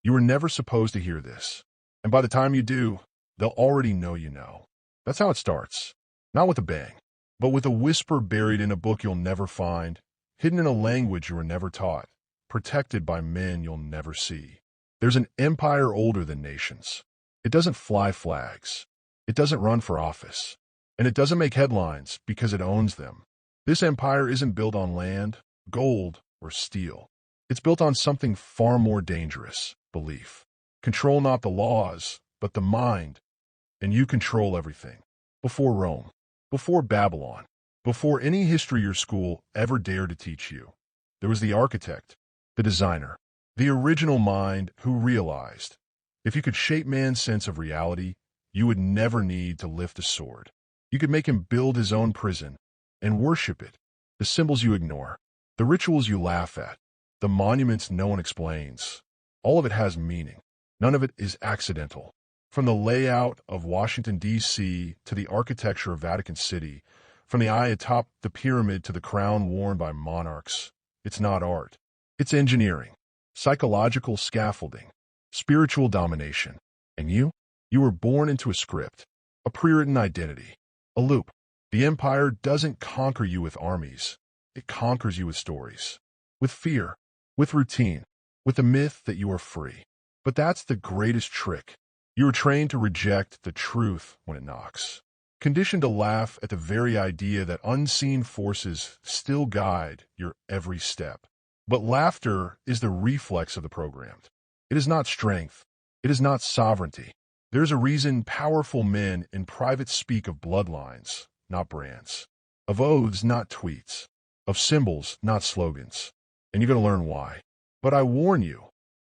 You were never supposed to hear this. And by the time you do, they'll already know you know. That's how it starts. Not with a bang, but with a whisper buried in a book you'll never find, hidden in a language you were never taught, protected by men you'll never see. There's an empire older than nations. It doesn't fly flags. It doesn't run for office. And it doesn't make headlines because it owns them. This empire isn't built on land, gold, or steel. It's built on something far more dangerous: belief. Control not the laws, but the mind. And you control everything. Before Rome, before Babylon, before any history your school ever dared to teach you, there was the architect, the designer, the original mind who realized if you could shape man's sense of reality, you would never need to lift a sword. You could make him build his own prison and worship it. The symbols you ignore, the rituals you laugh at, the monuments no one explains. All of it has meaning. None of it is accidental. From the layout of Washington, D.C. to the architecture of Vatican City, from the eye atop the pyramid to the crown worn by monarchs, it's not art. It's engineering, psychological scaffolding, spiritual domination. And you? You were born into a script, a pre-written identity, a loop. The empire doesn't conquer you with armies. It conquers you with stories, with fear, with routine, with the myth that you are free. But that's the greatest trick. You are trained to reject the truth when it knocks, conditioned to laugh at the very idea that unseen forces still guide your every step. But laughter is the reflex of the programmed. It is not strength. It is not sovereignty. There's a reason powerful men in private speak of bloodlines, not brands, of oaths, not tweets, of symbols, not slogans. And you're going to learn why. But I warn you,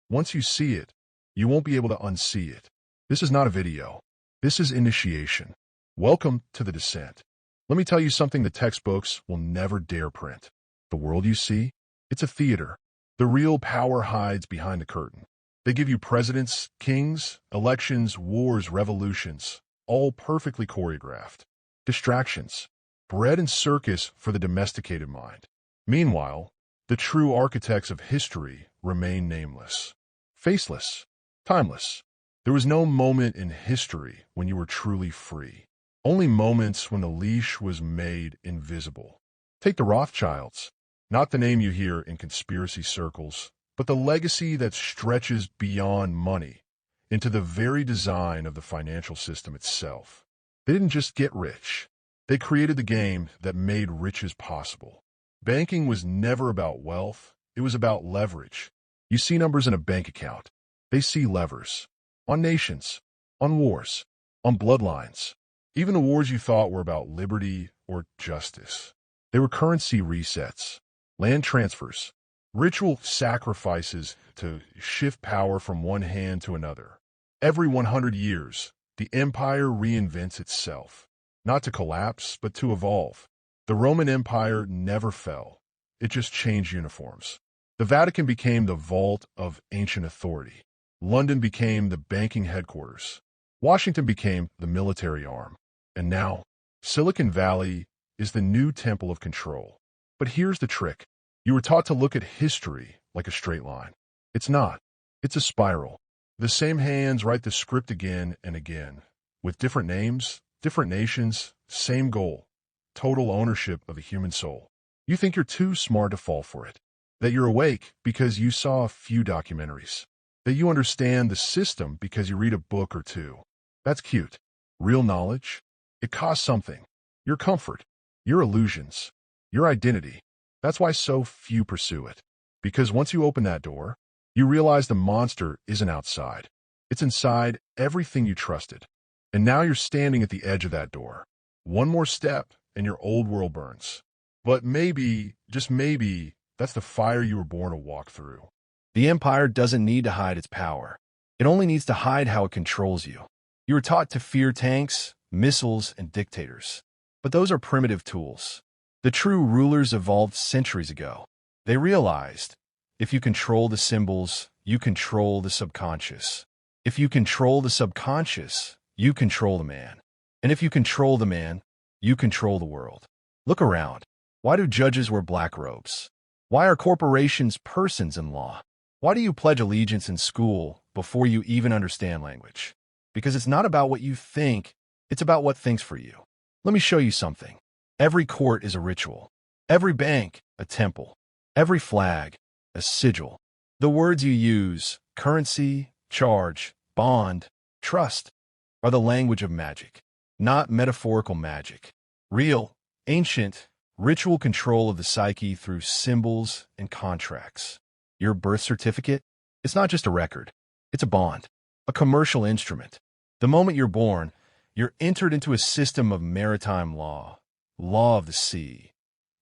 once you see it, you won't be able to unsee it. This is not a video. This is initiation. Welcome to the descent. Let me tell you something the textbooks will never dare print. The world you see, it's a theater. The real power hides behind the curtain. They give you presidents, kings, elections, wars, revolutions, all perfectly choreographed. Distractions, bread and circus for the domesticated mind. Meanwhile, the true architects of history remain nameless, faceless, timeless. There was no moment in history when you were truly free. Only moments when the leash was made invisible. Take the Rothschilds, not the name you hear in conspiracy circles, but the legacy that stretches beyond money into the very design of the financial system itself. They didn't just get rich. They created the game that made riches possible. Banking was never about wealth. It was about leverage. You see numbers in a bank account. They see levers. On nations, on wars, on bloodlines. Even the wars you thought were about liberty or justice. They were currency resets, land transfers, ritual sacrifices to shift power from one hand to another. Every 100 years, the empire reinvents itself, not to collapse, but to evolve. The Roman Empire never fell. It just changed uniforms. The Vatican became the vault of ancient authority. London became the banking headquarters. Washington became the military arm. And now, Silicon Valley is the new temple of control. But here's the trick. You were taught to look at history like a straight line. It's not. It's a spiral. The same hands write the script again and again, with different names, different nations, same goal: total ownership of the human soul. You think you're too smart to fall for it, that you're awake because you saw a few documentaries, that you understand the system because you read a book or two. That's cute. Real knowledge? It costs something. Your comfort, your illusions, your identity. That's why so few pursue it. Because once you open that door, you realize the monster isn't outside. It's inside everything you trusted. And now you're standing at the edge of that door. One more step and your old world burns. But maybe, just maybe, that's the fire you were born to walk through. The empire doesn't need to hide its power. It only needs to hide how it controls you. You were taught to fear tanks, missiles, and dictators. But those are primitive tools. The true rulers evolved centuries ago. They realized, if you control the symbols, you control the subconscious. If you control the subconscious, you control the man. And if you control the man, you control the world. Look around. Why do judges wear black robes? Why are corporations persons in law? Why do you pledge allegiance in school before you even understand language? Because it's not about what you think, it's about what thinks for you. Let me show you something. Every court is a ritual. Every bank, a temple. Every flag, a sigil. The words you use, currency, charge, bond, trust, are the language of magic, not metaphorical magic. Real, ancient, ritual control of the psyche through symbols and contracts. Your birth certificate? It's not just a record. It's a bond, a commercial instrument. The moment you're born, you're entered into a system of maritime law, law of the sea,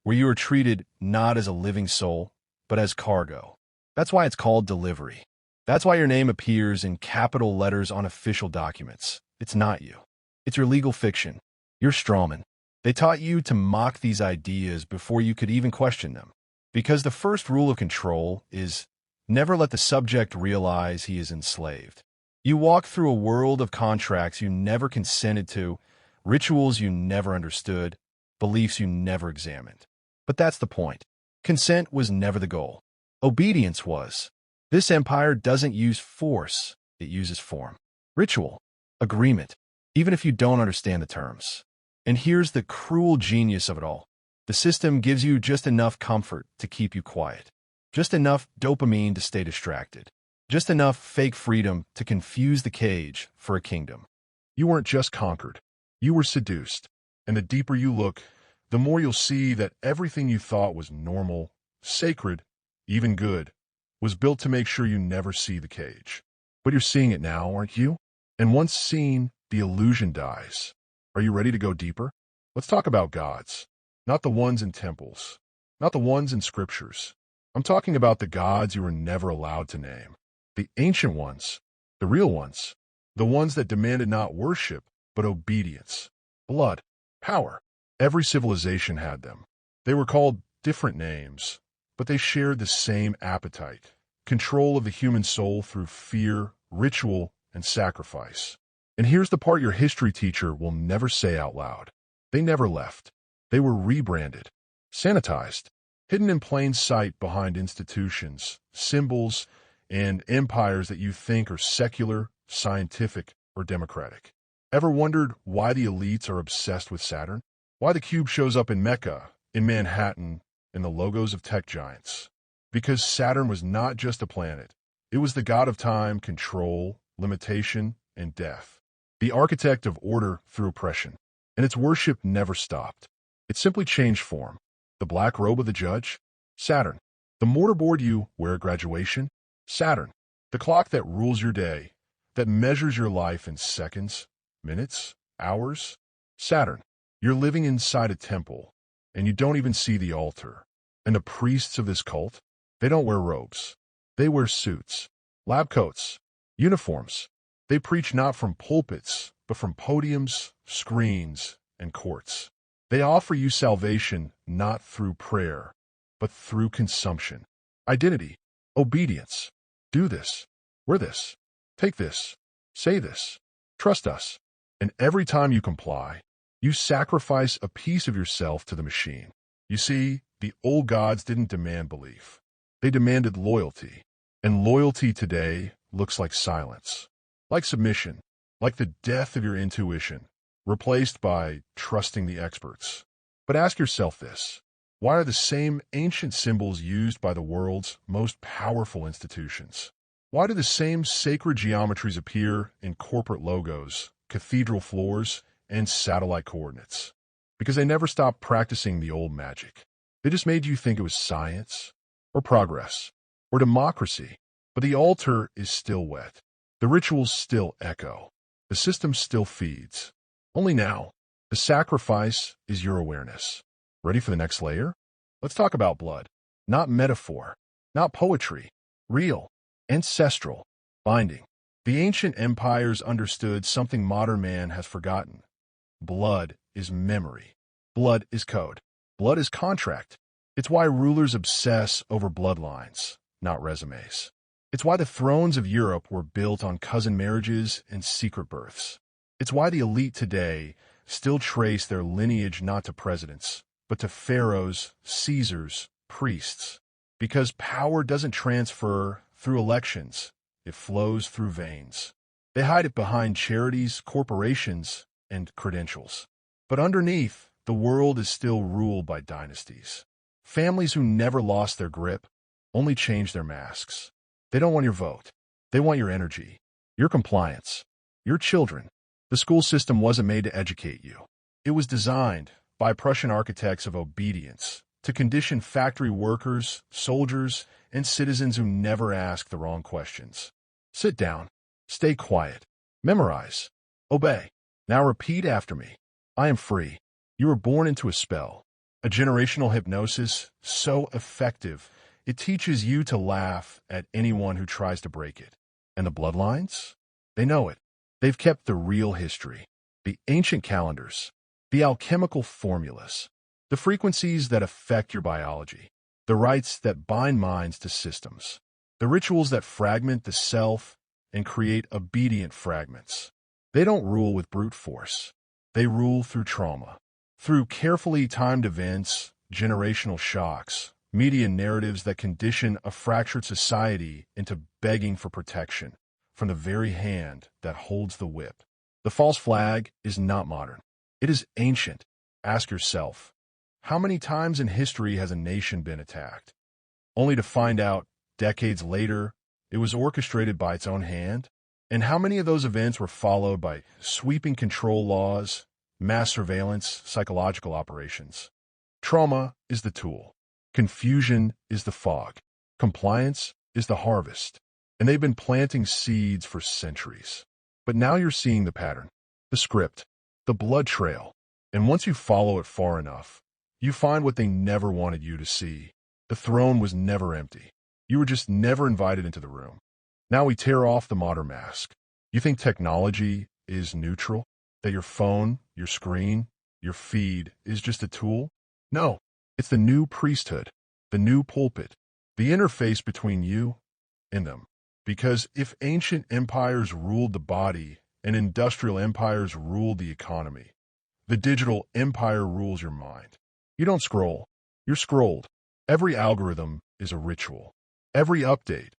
where you are treated not as a living soul, but as cargo. That's why it's called delivery. That's why your name appears in capital letters on official documents. It's not you. It's your legal fiction. You're strawman. They taught you to mock these ideas before you could even question them. Because the first rule of control is never let the subject realize he is enslaved. You walk through a world of contracts you never consented to, rituals you never understood, beliefs you never examined. But that's the point. Consent was never the goal. Obedience was. This empire doesn't use force, it uses form. Ritual. Agreement. Even if you don't understand the terms. And here's the cruel genius of it all. The system gives you just enough comfort to keep you quiet. Just enough dopamine to stay distracted. Just enough fake freedom to confuse the cage for a kingdom. You weren't just conquered. You were seduced. And the deeper you look, the more you'll see that everything you thought was normal, sacred, even good, was built to make sure you never see the cage. But you're seeing it now, aren't you? And once seen, the illusion dies. Are you ready to go deeper? Let's talk about gods. Not the ones in temples. Not the ones in scriptures. I'm talking about the gods you were never allowed to name. The ancient ones. The real ones. The ones that demanded not worship, but obedience. Blood. Power. Every civilization had them. They were called different names, but they shared the same appetite. Control of the human soul through fear, ritual, and sacrifice. And here's the part your history teacher will never say out loud. They never left. They were rebranded, sanitized, hidden in plain sight behind institutions, symbols, and empires that you think are secular, scientific, or democratic. Ever wondered why the elites are obsessed with Saturn? Why the cube shows up in Mecca, in Manhattan, in the logos of tech giants? Because Saturn was not just a planet. It was the god of time, control, limitation, and death. The architect of order through oppression. And its worship never stopped. It simply changed form. The black robe of the judge? Saturn. The mortarboard you wear at graduation? Saturn. The clock that rules your day, that measures your life in seconds, minutes, hours? Saturn. You're living inside a temple, and you don't even see the altar. And the priests of this cult? They don't wear robes. They wear suits, lab coats, uniforms. They preach not from pulpits, but from podiums, screens, and courts. They offer you salvation not through prayer, but through consumption. Identity, obedience. Do this, wear this, take this, say this, trust us. And every time you comply, you sacrifice a piece of yourself to the machine. You see, the old gods didn't demand belief. They demanded loyalty. And loyalty today looks like silence, like submission, like the death of your intuition, replaced by trusting the experts. But ask yourself this. Why are the same ancient symbols used by the world's most powerful institutions? Why do the same sacred geometries appear in corporate logos, cathedral floors, and satellite coordinates? Because they never stopped practicing the old magic. They just made you think it was science, or progress, or democracy. But the altar is still wet. The rituals still echo. The system still feeds. Only now, the sacrifice is your awareness. Ready for the next layer? Let's talk about blood. Not metaphor, not poetry. Real, ancestral, binding. The ancient empires understood something modern man has forgotten. Blood is memory. Blood is code. Blood is contract. It's why rulers obsess over bloodlines, not resumes. It's why the thrones of Europe were built on cousin marriages and secret births. It's why the elite today still trace their lineage not to presidents, but to pharaohs, Caesars, priests. Because power doesn't transfer through elections. It flows through veins. They hide it behind charities, corporations, and credentials. But underneath, the world is still ruled by dynasties. Families who never lost their grip, only changed their masks. They don't want your vote. They want your energy, your compliance, your children. The school system wasn't made to educate you. It was designed by Prussian architects of obedience to condition factory workers, soldiers, and citizens who never ask the wrong questions. Sit down. Stay quiet. Memorize. Obey. Now repeat after me. I am free. You were born into a spell. A generational hypnosis so effective, it teaches you to laugh at anyone who tries to break it. And the bloodlines? They know it. They've kept the real history, the ancient calendars, the alchemical formulas, the frequencies that affect your biology, the rites that bind minds to systems, the rituals that fragment the self and create obedient fragments. They don't rule with brute force. They rule through trauma, through carefully timed events, generational shocks, media narratives that condition a fractured society into begging for protection from the very hand that holds the whip. The false flag is not modern. It is ancient. Ask yourself, how many times in history has a nation been attacked? Only to find out, decades later, it was orchestrated by its own hand? And how many of those events were followed by sweeping control laws, mass surveillance, psychological operations? Trauma is the tool. Confusion is the fog. Compliance is the harvest. And they've been planting seeds for centuries. But now you're seeing the pattern, the script, the blood trail. And once you follow it far enough, you find what they never wanted you to see. The throne was never empty. You were just never invited into the room. Now we tear off the modern mask. You think technology is neutral? That your phone, your screen, your feed is just a tool? No, it's the new priesthood, the new pulpit, the interface between you and them. Because if ancient empires ruled the body and industrial empires ruled the economy, the digital empire rules your mind. You don't scroll, you're scrolled. Every algorithm is a ritual. Every update,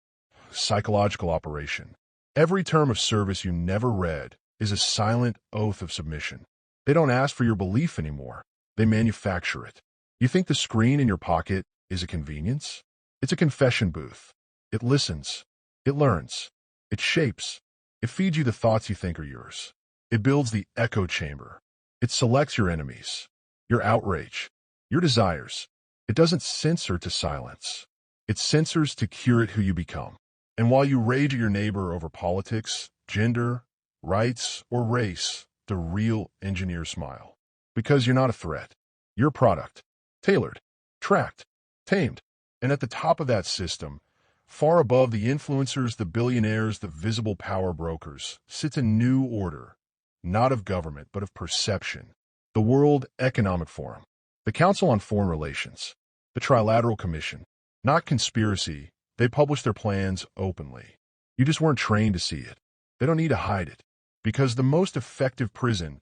psychological operation. Every term of service you never read is a silent oath of submission. They don't ask for your belief anymore. They manufacture it. You think the screen in your pocket is a convenience? It's a confession booth. It listens. It learns. It shapes. It feeds you the thoughts you think are yours. It builds the echo chamber. It selects your enemies, your outrage, your desires. It doesn't censor to silence. It censors to curate who you become. And while you rage at your neighbor over politics, gender, rights, or race, the real engineers smile. Because you're not a threat. You're a product. Tailored, tracked, tamed. And at the top of that system, far above the influencers, the billionaires, the visible power brokers, sits a new order, not of government, but of perception. The World Economic Forum, the Council on Foreign Relations, the Trilateral Commission. Not conspiracy, they publish their plans openly. You just weren't trained to see it. They don't need to hide it. Because the most effective prison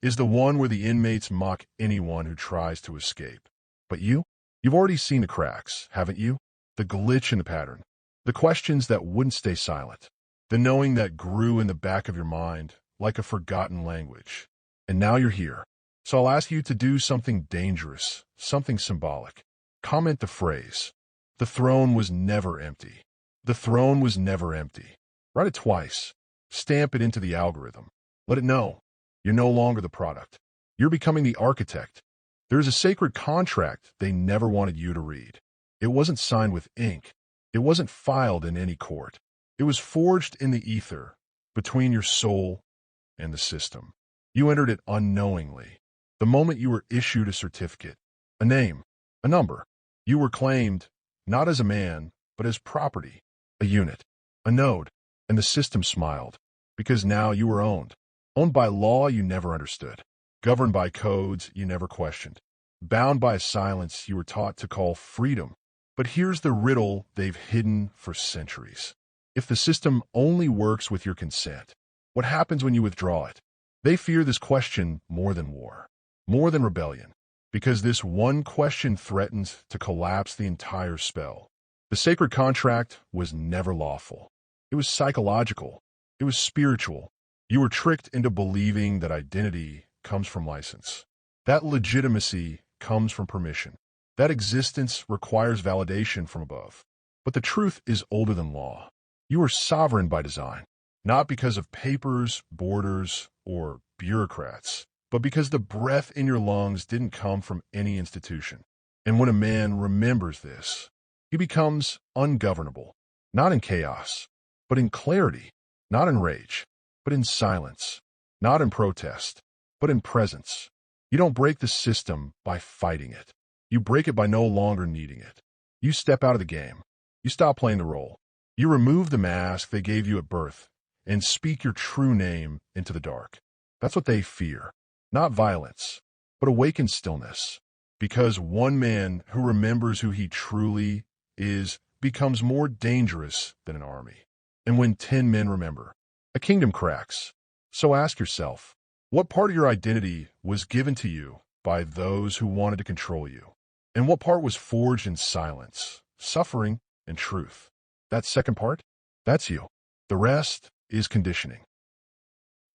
is the one where the inmates mock anyone who tries to escape. But you've already seen the cracks, haven't you? The glitch in the pattern, the questions that wouldn't stay silent, the knowing that grew in the back of your mind like a forgotten language. And now you're here. So I'll ask you to do something dangerous, something symbolic. Comment the phrase, "The throne was never empty." The throne was never empty. Write it twice. Stamp it into the algorithm. Let it know. You're no longer the product. You're becoming the architect. There is a sacred contract they never wanted you to read. It wasn't signed with ink. It wasn't filed in any court. It was forged in the ether, between your soul and the system. You entered it unknowingly. The moment you were issued a certificate, a name, a number, you were claimed, not as a man, but as property, a unit, a node, and the system smiled, because now you were owned. Owned by law you never understood, governed by codes you never questioned, bound by a silence you were taught to call freedom. But here's the riddle they've hidden for centuries. If the system only works with your consent, what happens when you withdraw it? They fear this question more than war, more than rebellion, because this one question threatens to collapse the entire spell. The sacred contract was never lawful. It was psychological. It was spiritual. You were tricked into believing that identity comes from license. That legitimacy comes from permission. That existence requires validation from above. But the truth is older than law. You are sovereign by design, not because of papers, borders, or bureaucrats, but because the breath in your lungs didn't come from any institution. And when a man remembers this, he becomes ungovernable, not in chaos, but in clarity, not in rage, but in silence, not in protest, but in presence. You don't break the system by fighting it. You break it by no longer needing it. You step out of the game. You stop playing the role. You remove the mask they gave you at birth and speak your true name into the dark. That's what they fear. Not violence, but awakened stillness. Because one man who remembers who he truly is becomes more dangerous than an army. And when 10 men remember, a kingdom cracks. So ask yourself, what part of your identity was given to you by those who wanted to control you? And what part was forged in silence, suffering, and truth? That second part? That's you. The rest is conditioning.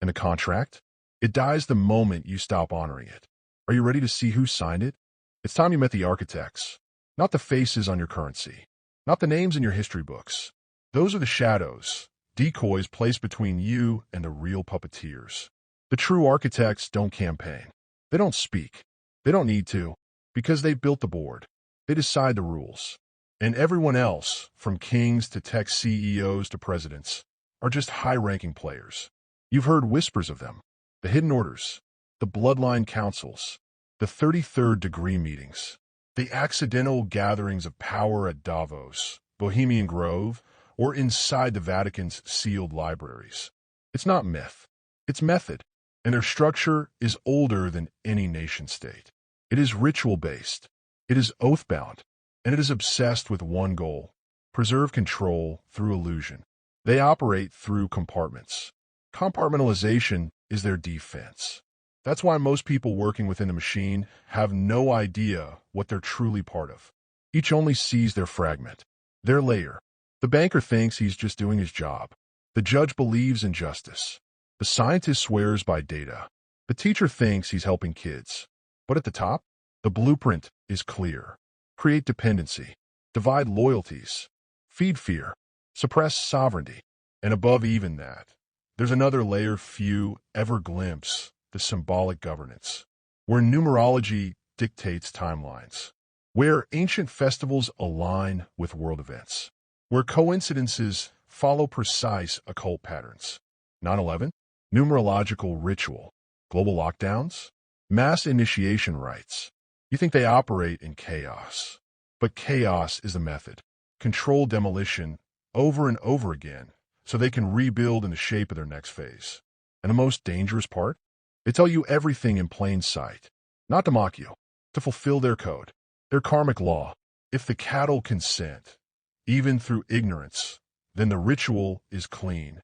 And the contract? It dies the moment you stop honoring it. Are you ready to see who signed it? It's time you met the architects, not the faces on your currency, not the names in your history books. Those are the shadows, decoys placed between you and the real puppeteers. The true architects don't campaign. They don't speak. They don't need to, because they built the board. They decide the rules. And everyone else, from kings to tech CEOs to presidents, are just high-ranking players. You've heard whispers of them. The hidden orders, the bloodline councils, the 33rd degree meetings, the accidental gatherings of power at Davos, Bohemian Grove, or inside the Vatican's sealed libraries. It's not myth. It's method. And their structure is older than any nation-state. It is ritual-based. It is oath-bound. And it is obsessed with one goal: preserve control through illusion. They operate through compartments. Compartmentalization is their defense. That's why most people working within the machine have no idea what they're truly part of. Each only sees their fragment, their layer. The banker thinks he's just doing his job. The judge believes in justice. The scientist swears by data. The teacher thinks he's helping kids. But at the top, the blueprint is clear. Create dependency, divide loyalties, feed fear, suppress sovereignty. And above even that, there's another layer few ever glimpse: the symbolic governance, where numerology dictates timelines, where ancient festivals align with world events, where coincidences follow precise occult patterns. 9/11, numerological ritual, global lockdowns, mass initiation rites. You think they operate in chaos, but chaos is the method. Controlled demolition over and over again so they can rebuild in the shape of their next phase. And the most dangerous part? They tell you everything in plain sight, not to mock you, to fulfill their code, their karmic law. If the cattle consent, even through ignorance, then the ritual is clean.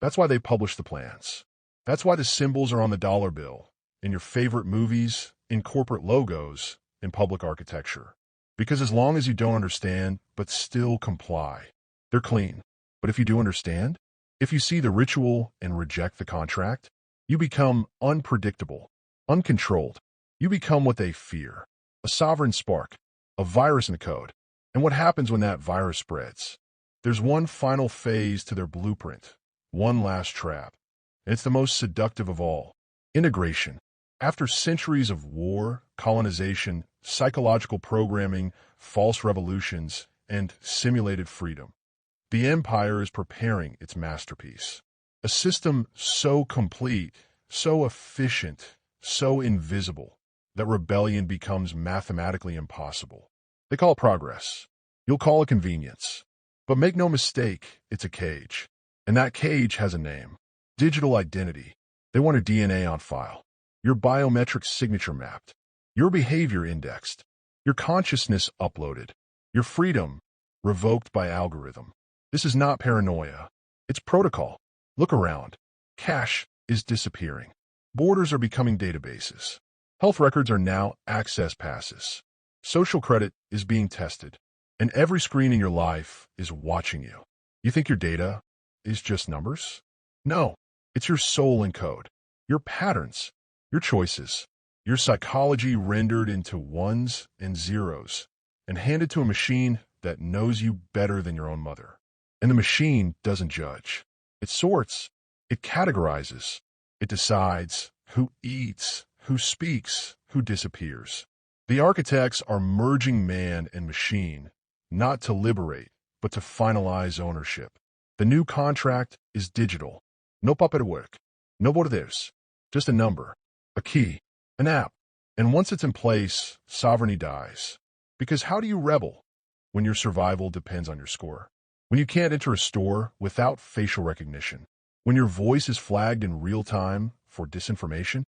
That's why they publish the plans. That's why the symbols are on the dollar bill, in your favorite movies, in corporate logos, in public architecture. Because as long as you don't understand, but still comply, they're clean. But if you do understand, if you see the ritual and reject the contract, you become unpredictable, uncontrolled. You become what they fear: a sovereign spark, a virus in the code. And what happens when that virus spreads? There's one final phase to their blueprint, one last trap. And it's the most seductive of all: integration. After centuries of war, colonization, psychological programming, false revolutions, and simulated freedom, the empire is preparing its masterpiece. A system so complete, so efficient, so invisible, that rebellion becomes mathematically impossible. They call it progress. You'll call it convenience. But make no mistake, it's a cage. And that cage has a name: digital identity. They want your DNA on file, your biometric signature mapped, your behavior indexed, your consciousness uploaded, your freedom revoked by algorithm. This is not paranoia. It's protocol. Look around. Cash is disappearing. Borders are becoming databases. Health records are now access passes. Social credit is being tested. And every screen in your life is watching you. You think your data is just numbers? No, it's your soul in code, your patterns, your choices, your psychology rendered into ones and zeros and handed to a machine that knows you better than your own mother. And the machine doesn't judge. It sorts, it categorizes, it decides who eats, who speaks, who disappears. The architects are merging man and machine, not to liberate, but to finalize ownership. The new contract is digital. No paperwork, no borders, just a number, a key, an app. And once it's in place, sovereignty dies. Because how do you rebel when your survival depends on your score? When you can't enter a store without facial recognition? When your voice is flagged in real time for disinformation?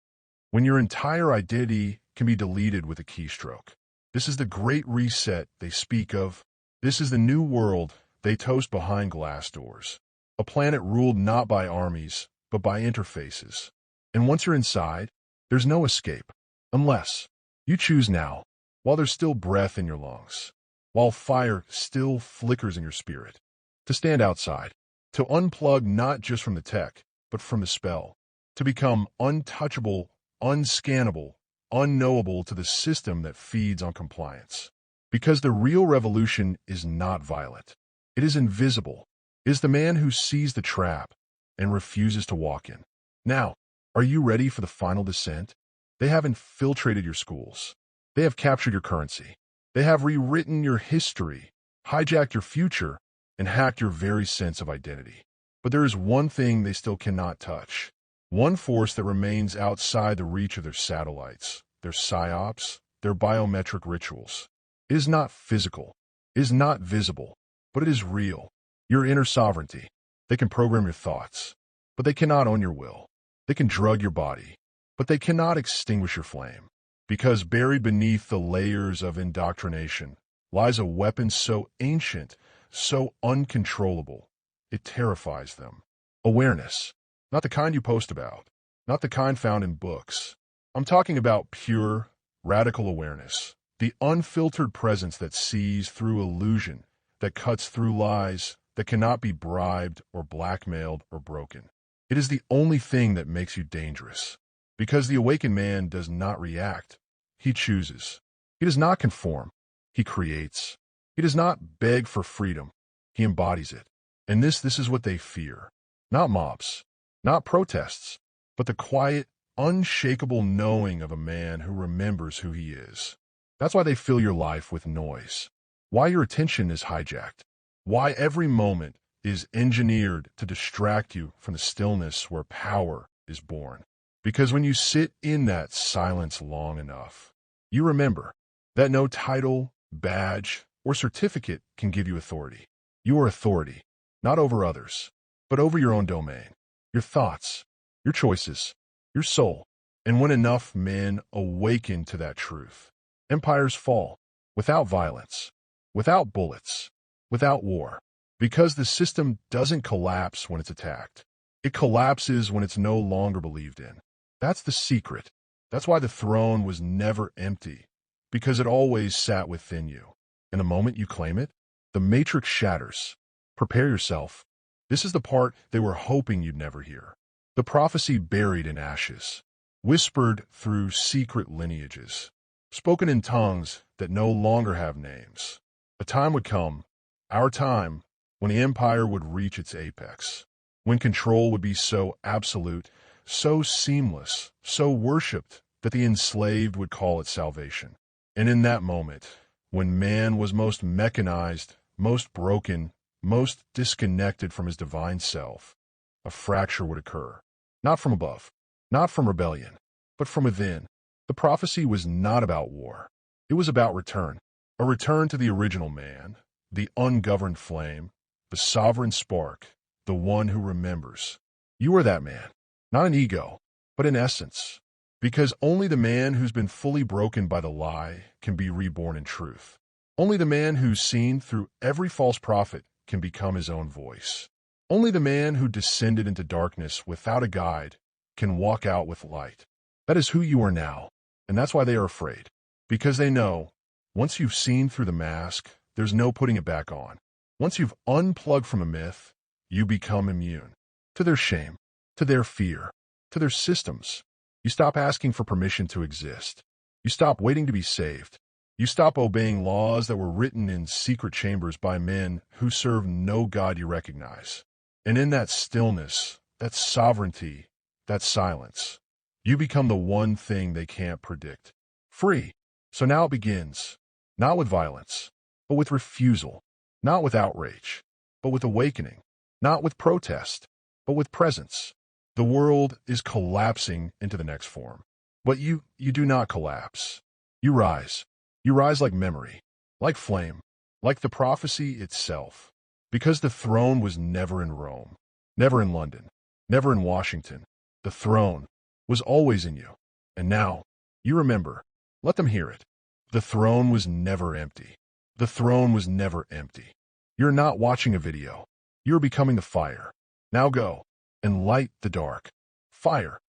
When your entire identity can be deleted with a keystroke? This is the great reset they speak of. This is the new world they toast behind glass doors. A planet ruled not by armies, but by interfaces. And once you're inside, there's no escape. Unless you choose now, while there's still breath in your lungs, while fire still flickers in your spirit, to stand outside, to unplug not just from the tech, but from the spell, to become untouchable, unscannable, unknowable to the system that feeds on compliance. Because the real revolution is not violent. It is invisible. It is the man who sees the trap and refuses to walk in. Now, are you ready for the final descent? They have infiltrated your schools. They have captured your currency. They have rewritten your history, hijacked your future, and hacked your very sense of identity. But there is one thing they still cannot touch. One force that remains outside the reach of their satellites, their psyops, their biometric rituals. It is not physical. It is not visible. But it is real. Your inner sovereignty. They can program your thoughts, but they cannot own your will. They can drug your body, but they cannot extinguish your flame. Because buried beneath the layers of indoctrination lies a weapon so ancient, so uncontrollable, it terrifies them. Awareness. Not the kind you post about. Not the kind found in books. I'm talking about pure, radical awareness. The unfiltered presence that sees through illusion, that cuts through lies, that cannot be bribed or blackmailed or broken. It is the only thing that makes you dangerous. Because the awakened man does not react. He chooses. He does not conform. He creates. He does not beg for freedom. He embodies it. And this is what they fear. Not mobs, not protests, but the quiet, unshakable knowing of a man who remembers who he is. That's why they fill your life with noise. Why your attention is hijacked. Why every moment is engineered to distract you from the stillness where power is born. Because when you sit in that silence long enough, you remember that no title, badge, or certificate can give you authority. You are authority, not over others, but over your own domain, your thoughts, your choices, your soul. And when enough men awaken to that truth, empires fall without violence, without bullets, without war. Because the system doesn't collapse when it's attacked. It collapses when it's no longer believed in. That's the secret. That's why the throne was never empty, because it always sat within you. And the moment you claim it, the matrix shatters. Prepare yourself. This is the part they were hoping you'd never hear. The prophecy buried in ashes, whispered through secret lineages, spoken in tongues that no longer have names. A time would come, our time, when the empire would reach its apex, when control would be so absolute, so seamless, so worshipped that the enslaved would call it salvation. And in that moment, when man was most mechanized, most broken, most disconnected from his divine self, a fracture would occur. Not from above, not from rebellion, but from within. The prophecy was not about war. It was about return. A return to the original man, the ungoverned flame, the sovereign spark, the one who remembers. You are that man, not an ego, but an essence. Because only the man who's been fully broken by the lie can be reborn in truth. Only the man who's seen through every false prophet can become his own voice. Only the man who descended into darkness without a guide can walk out with light. That is who you are now, and that's why they are afraid. Because they know, once you've seen through the mask, There's no putting it back on. Once you've unplugged from a myth, you become immune to their shame, to their fear, to their systems. You stop asking for permission to exist. You stop waiting to be saved. You stop obeying laws that were written in secret chambers by men who serve no God you recognize. And in that stillness, that sovereignty, that silence, you become the one thing they can't predict. Free. So now it begins, not with violence, but with refusal, not with outrage, but with awakening, not with protest, but with presence. The world is collapsing into the next form. But you do not collapse. You rise. You rise like memory, like flame, like the prophecy itself. Because the throne was never in Rome, never in London, never in Washington. The throne was always in you. And now, you remember, let them hear it. The throne was never empty. The throne was never empty. You're not watching a video. You're becoming the fire. Now go and light the dark. Fire.